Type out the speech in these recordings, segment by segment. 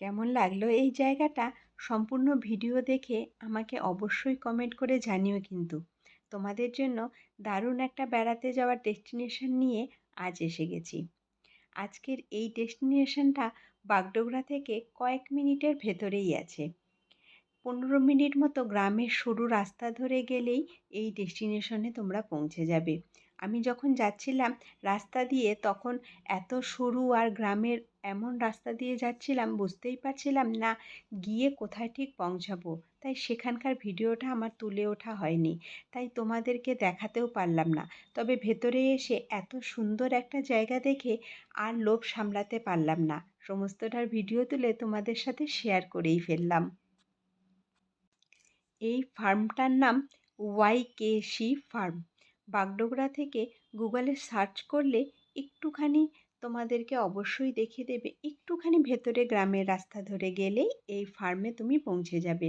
কেমন লাগলো এই জায়গাটা? সম্পূর্ণ ভিডিও দেখে আমাকে অবশ্যই কমেন্ট করে জানিও কিন্তু। তোমাদের জন্য দারুণ একটা বেড়াতে যাওয়ার ডেস্টিনেশন নিয়ে আজ এসে গেছি। আজকের এই ডেস্টিনেশনটা বাগডোগরা থেকে কয়েক মিনিটের ভেতরেই আছে। 15 মিনিট মতো গ্রামের সরু রাস্তা ধরে গেলেই এই ডেস্টিনেশনে তোমরা পৌঁছে যাবে। আমি যখন যাচ্ছিলাম রাস্তা দিয়ে তখন এত সরু আর গ্রামের এমন রাস্তা দিয়ে যাচ্ছিলাম বুঝতেই পারছিলাম না গিয়ে কোথায় ঠিক পৌঁছাবো। তাই সেখানকার ভিডিওটা আমার তুলে ওঠা হয়নি, তাই তোমাদেরকে দেখাতেও পারলাম না। তবে ভেতরে এসে এত সুন্দর একটা জায়গা দেখে আর লোভ সামলাতে পারলাম না, সমস্তটার ভিডিও তুলে তোমাদের সাথে শেয়ার করেই ফেললাম। এই ফার্মটার নাম ওয়াইকেসি ফার্ম। বাগডোগরা থেকে গুগলে সার্চ করলে একটুখানি তোমাদেরকে অবশ্যই দেখিয়ে দেবে। একটুখানি ভেতরে গ্রামের রাস্তা ধরে গেলেই এই ফার্মে তুমি পৌঁছে যাবে।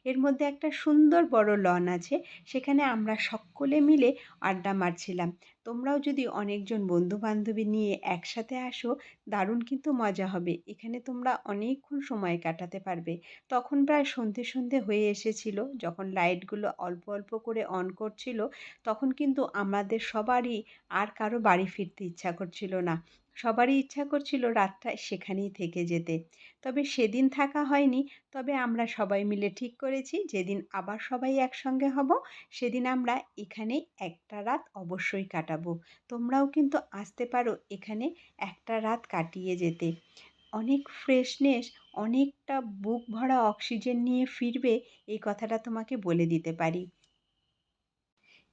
এর মধ্যে একটা সুন্দর বড় লন আছে, সেখানে আমরা সকলে মিলে আড্ডা মারছিলাম। তোমরাও যদি অনেকজন বন্ধু বান্ধবী নিয়ে একসাথে আসো, দারুণ কিন্তু মজা হবে। এখানে তোমরা অনেকক্ষণ সময় কাটাতে পারবে। তখন প্রায় সন্ধে সন্ধে হয়ে এসেছিল। যখন লাইটগুলো অল্প অল্প করে অন করছিল তখন কিন্তু আমাদের সবারই আর কারো বাড়ি ফিরতে ইচ্ছা করছিল না। সবারই ইচ্ছা করছিল রাতটা সেখানেই থেকে যেতে। তবে সেদিন থাকা হয়নি। তবে আমরা সবাই মিলে ঠিক করেছি যেদিন আবার সবাই একসঙ্গে হব সেদিন আমরা এখানে একটা রাত অবশ্যই কাটাবো। তোমরাও কিন্তু আসতে পারো এখানে একটা রাত কাটিয়ে যেতে। অনেক ফ্রেশনেস, অনেকটা বুক ভরা অক্সিজেন নিয়ে ফিরবে, এই কথাটা তোমাকে বলে দিতে পারি।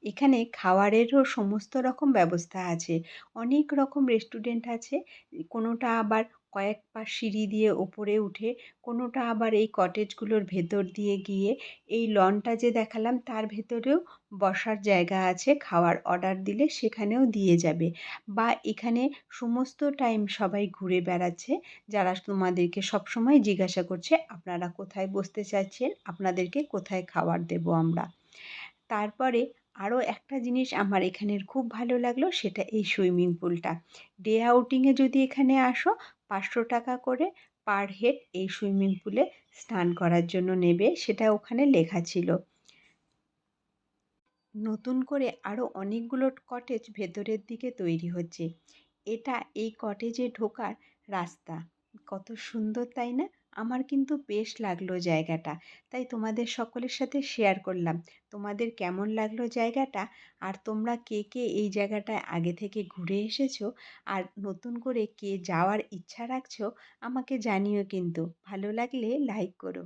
এখানে খাওয়ারেরও সমস্ত রকম ব্যবস্থা আছে। অনেক রকম রেস্টুরেন্ট আছে। কোনোটা আবার কয়েক পা সিঁড়ি দিয়ে ওপরে উঠে, কোনোটা আবার এই কটেজগুলোর ভেতর দিয়ে গিয়ে এই লনটা যে দেখালাম তার ভেতরেও বসার জায়গা আছে। খাওয়ার অর্ডার দিলে সেখানেও দিয়ে যাবে। বা এখানে সমস্ত টাইম সবাই ঘুরে বেড়াচ্ছে, যারা তোমাদেরকে সবসময় জিজ্ঞাসা করছে আপনারা কোথায় বসতে চাইছেন, আপনাদেরকে কোথায় খাবার দেবো আমরা। তারপরে আরও একটা জিনিস আমার এখানের খুব ভালো লাগলো, সেটা এই সুইমিং পুলটা। ডে আউটিংয়ে যদি এখানে আসো 500 টাকা করে পার হেড এই সুইমিং পুলে স্নান করার জন্য নেবে, সেটা ওখানে লেখা ছিল। নতুন করে আরও অনেকগুলো কটেজ ভেতরের দিকে তৈরি হচ্ছে। এটা এই কটেজে ঢোকার রাস্তা। কত সুন্দর তাই না? আমার কিন্তু বেশ লাগলো জায়গাটা, তাই তোমাদের সকলের সাথে শেয়ার করলাম। তোমাদের কেমন লাগলো জায়গাটা? আর তোমরা কে কে এই জায়গাটায় আগে থেকে ঘুরে এসেছো আর নতুন করে কে যাওয়ার ইচ্ছা রাখছো আমাকে জানিও কিন্তু। ভালো লাগলে লাইক করো।